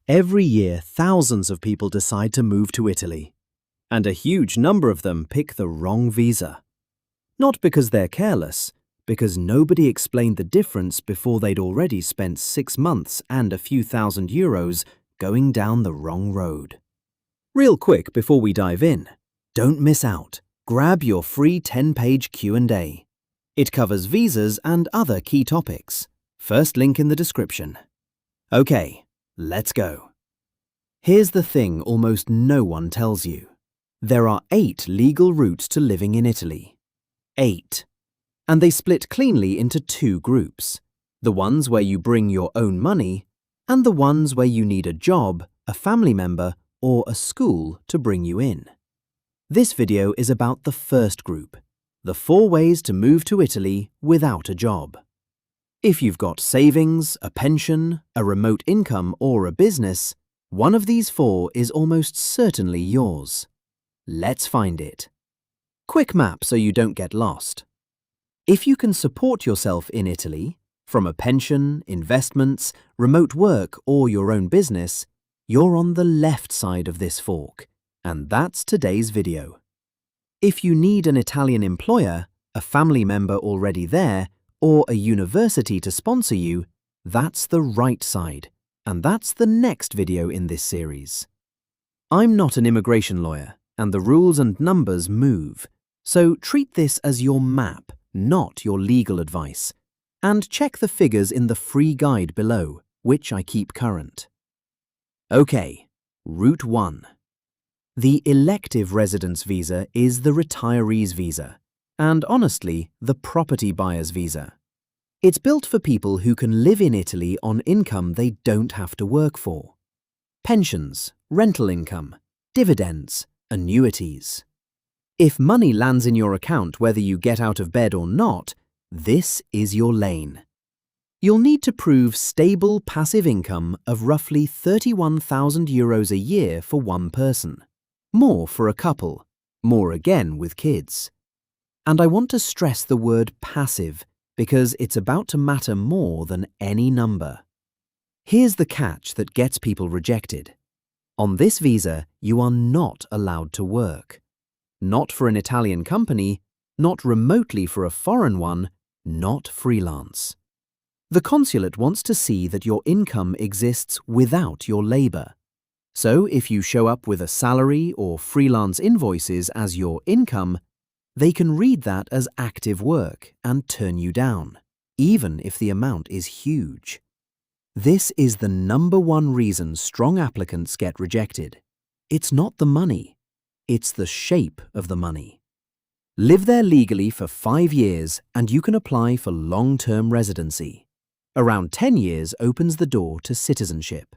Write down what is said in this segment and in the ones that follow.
Every year, thousands of people decide to move to Italy, and a huge number of them pick the wrong visa. Not because they're careless, because nobody explained the difference before they'd already spent 6 months and a few €1,000 going down the wrong road. Real quick before we dive in, don't miss out. Grab your free 10-page Q&A. It covers visas and other key topics. First link in the description. Okay, let's go. Here's the thing almost no one tells you. There are 8 legal routes to living in Italy. 8. And they split cleanly into 2 groups. The ones where you bring your own money, and the ones where you need a job, a family member, or a school to bring you in. This video is about the first group, the 4 ways to move to Italy without a job. If you've got savings, a pension, a remote income, or a business, one of these 4 is almost certainly yours. Let's find it. Quick map so you don't get lost. If you can support yourself in Italy, from a pension, investments, remote work, or your own business, you're on the left side of this fork, and that's today's video. If you need an Italian employer, a family member already there, or a university to sponsor you, that's the right side, and that's the next video in this series. I'm not an immigration lawyer, and the rules and numbers move, so treat this as your map, not your legal advice, and check the figures in the free guide below, which I keep current. Okay, Route 1. The Elective Residence Visa is the retiree's visa, and honestly, the property buyer's visa. It's built for people who can live in Italy on income they don't have to work for. Pensions, rental income, dividends, annuities. If money lands in your account whether you get out of bed or not, this is your lane. You'll need to prove stable passive income of roughly €31,000 a year for one person. More for a couple, more again with kids. And I want to stress the word passive because it's about to matter more than any number. Here's the catch that gets people rejected. On this visa, you are not allowed to work. Not for an Italian company, not remotely for a foreign one, not freelance. The consulate wants to see that your income exists without your labor. So if you show up with a salary or freelance invoices as your income, they can read that as active work and turn you down, even if the amount is huge. This is the #1 reason strong applicants get rejected. It's not the money, it's the shape of the money. Live there legally for 5 years and you can apply for long-term residency. Around 10 years opens the door to citizenship.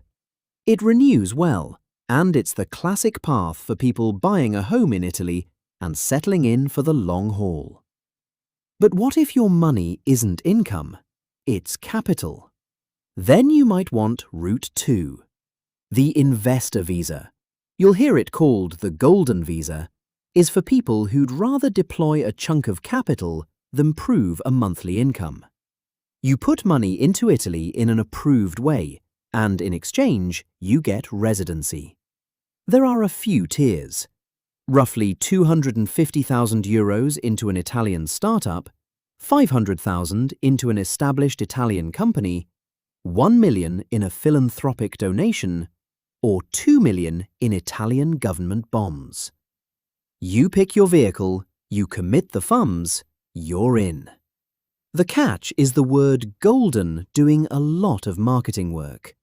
It renews well, and it's the classic path for people buying a home in Italy and settling in for the long haul. But what if your money isn't income? It's capital. Then you might want Route 2. The investor visa. You'll hear it called the golden visa, is for people who'd rather deploy a chunk of capital than prove a monthly income. You put money into Italy in an approved way, and in exchange, you get residency. There are a few tiers. Roughly €250,000 into an Italian startup, 500,000 into an established Italian company, 1 million in a philanthropic donation, or 2 million in Italian government bonds. You pick your vehicle, you commit the funds, you're in. The catch is the word golden doing a lot of marketing work.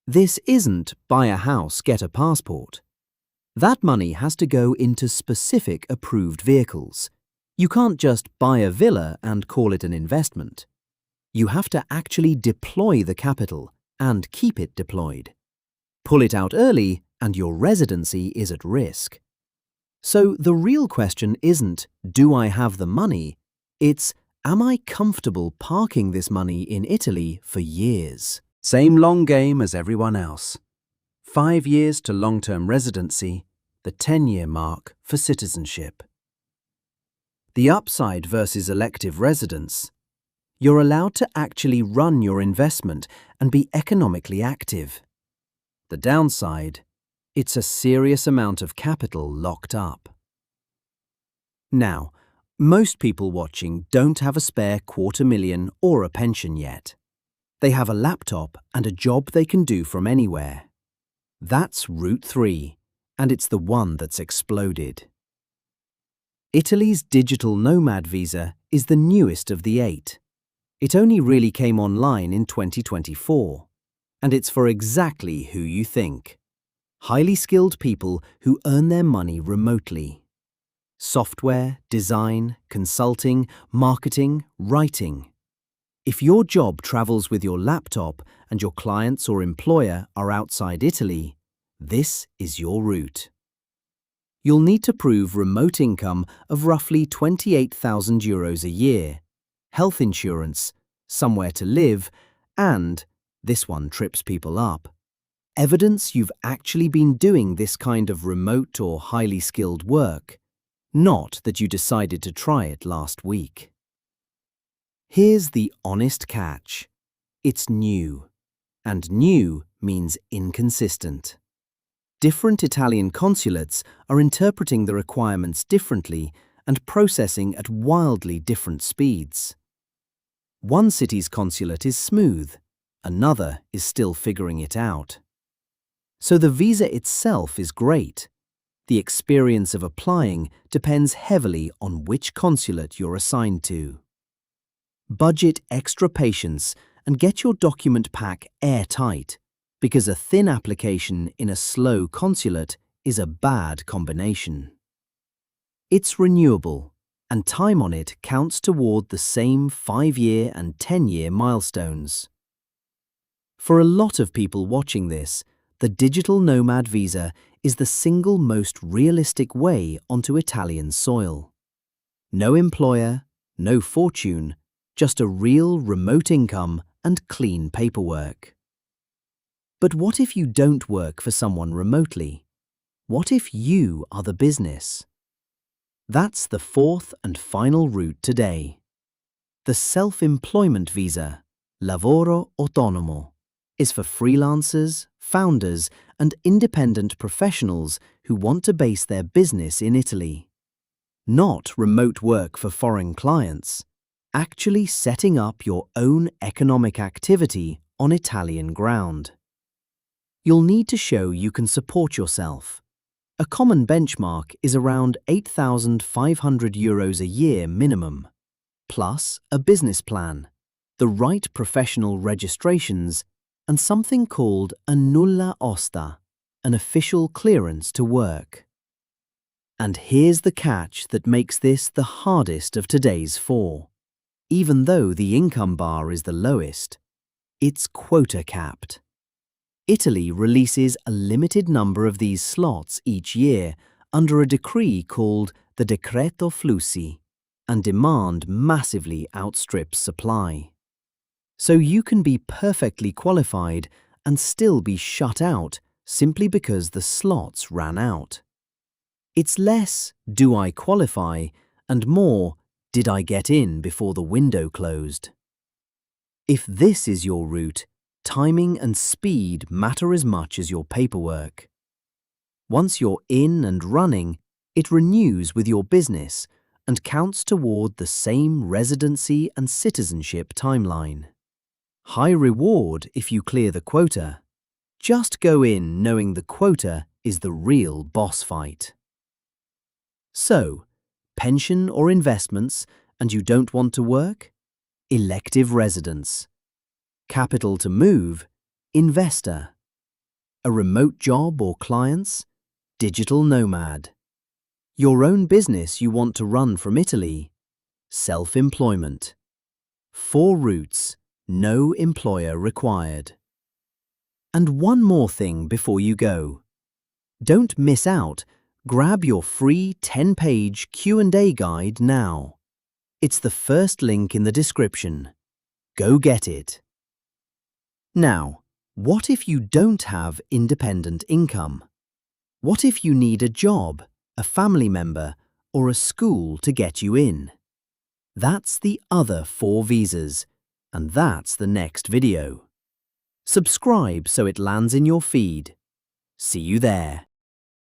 This isn't buy a house, get a passport. That money has to go into specific approved vehicles. You can't just buy a villa and call it an investment. You have to actually deploy the capital and keep it deployed. Pull it out early and your residency is at risk. So the real question isn't, do I have the money? It's, am I comfortable parking this money in Italy for years? Same long game as everyone else. 5 years to long-term residency, the 10-year mark for citizenship. The upside versus elective residence. You're allowed to actually run your investment and be economically active. The downside? It's a serious amount of capital locked up. Now, most people watching don't have a spare $250,000 or a pension yet. They have a laptop and a job they can do from anywhere. That's Route 3, and it's the one that's exploded. Italy's digital Nomad Visa is the newest of the 8. It only really came online in 2024, and it's for exactly who you think. Highly skilled people who earn their money remotely. Software, design, consulting, marketing, writing. If your job travels with your laptop and your clients or employer are outside Italy, this is your route. You'll need to prove remote income of roughly €28,000 a year, health insurance, somewhere to live, and, this one trips people up, evidence you've actually been doing this kind of remote or highly skilled work, not that you decided to try it last week. Here's the honest catch. It's new. And new means inconsistent. Different Italian consulates are interpreting the requirements differently and processing at wildly different speeds. One city's consulate is smooth, another is still figuring it out. So the visa itself is great. The experience of applying depends heavily on which consulate you're assigned to. Budget extra patience and get your document pack airtight, because a thin application in a slow consulate is a bad combination. It's renewable, and time on it counts toward the same 5-year and 10-year milestones. For a lot of people watching this, the digital Nomad Visa is the single most realistic way onto Italian soil. No employer, no fortune, just a real remote income and clean paperwork. But what if you don't work for someone remotely? What if you are the business? That's the fourth and final route today. The self-employment visa, Lavoro Autonomo, is for freelancers, founders, and independent professionals who want to base their business in Italy. Not remote work for foreign clients, actually setting up your own economic activity on Italian ground. You'll need to show you can support yourself. A common benchmark is around €8,500 a year minimum, plus a business plan, the right professional registrations, and something called a nulla osta, an official clearance to work. And here's the catch that makes this the hardest of today's 4. Even though the income bar is the lowest, it's quota-capped. Italy releases a limited number of these slots each year under a decree called the Decreto Flussi, and demand massively outstrips supply. So you can be perfectly qualified and still be shut out simply because the slots ran out. It's less, do I qualify, and more, did I get in before the window closed? If this is your route, timing and speed matter as much as your paperwork. Once you're in and running, it renews with your business and counts toward the same residency and citizenship timeline. High reward if you clear the quota. Just go in knowing the quota is the real boss fight. So, pension or investments and you don't want to work? Elective residence. Capital to move? Investor. A remote job or clients? Digital nomad. Your own business you want to run from Italy? Self-employment. 4 routes, no employer required. And one more thing before you go. Don't miss out. Grab your free 10-page Q&A guide now. It's the first link in the description. Go get it. Now, what if you don't have independent income? What if you need a job, a family member, or a school to get you in? That's the other 4 visas, and that's the next video. Subscribe so it lands in your feed. See you there.